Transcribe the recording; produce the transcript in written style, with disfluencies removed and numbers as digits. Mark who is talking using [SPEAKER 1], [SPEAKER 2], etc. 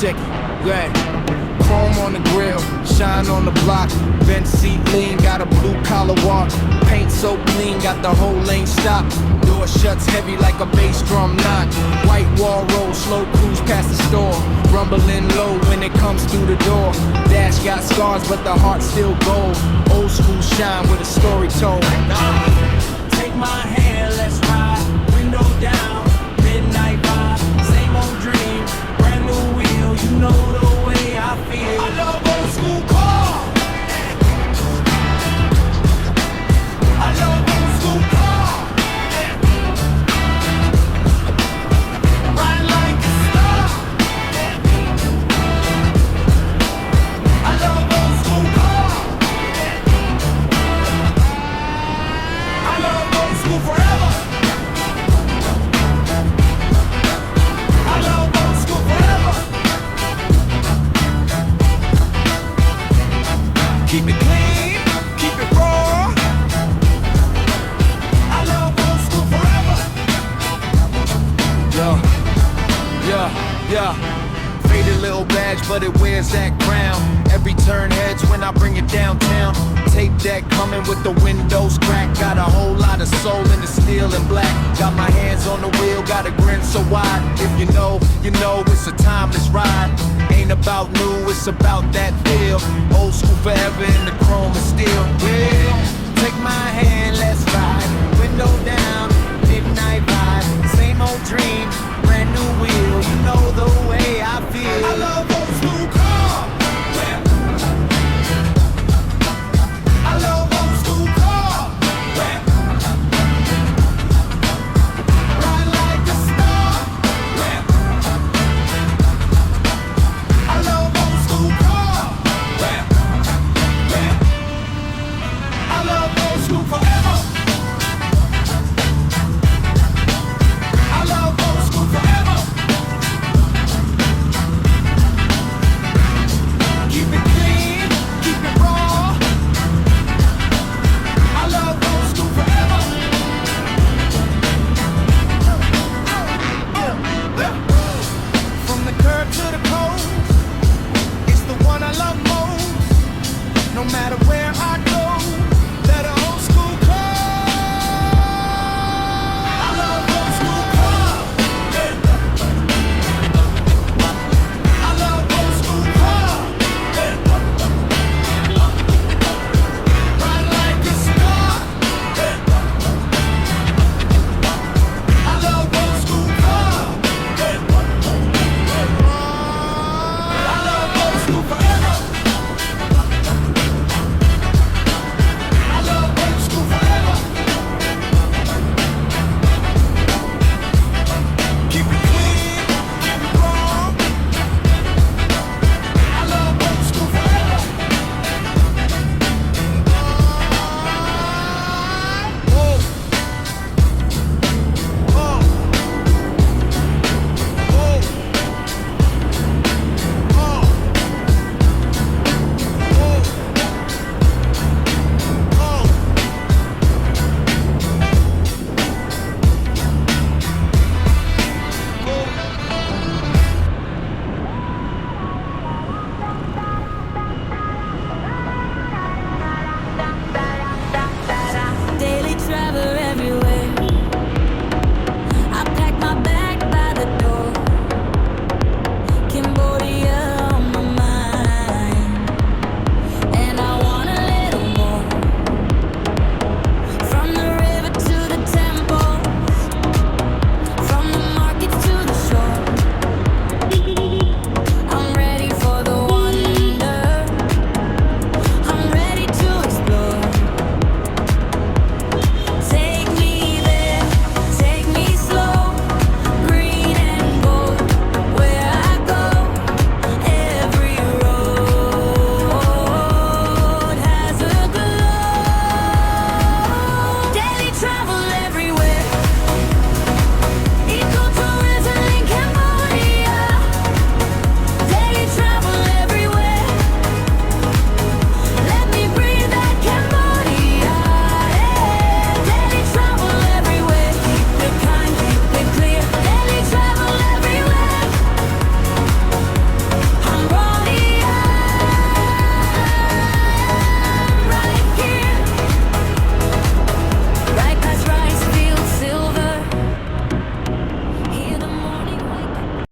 [SPEAKER 1] Check it, go ahead. Chrome on the grill, shine on the block. Bench seat lean, got a blue collar walk. Paint so clean, got the whole lane stopped. Door shuts heavy like a bass drum knock. White wall roll, slow cruise past the store. Rumbling low when it comes through the door. Dash got scars, but the heart still gold. Old school shine with a story told.
[SPEAKER 2] Take my hand, let's ride. Window down, midnight vibe. Same old dream, brand new wheel. You know the way I feel. I love old school cars. I love old school cars. Ride like a star. I love old school cars. I love old school forever. I love old school forever. Keep it clean, keep it raw. I love old school forever.
[SPEAKER 1] Yeah. Faded little badge, but it wears that crown. Every turn heads when I bring it downtown. Tape deck coming with the windows cracked. Got a whole lot of soul in the steel and black. Got my hands on the wheel, got a grin so wide. If you know, you know it's a timeless ride. Ain't about new, it's about that feel. Old school forever in the chrome and steel. Well, take my hand, let's ride.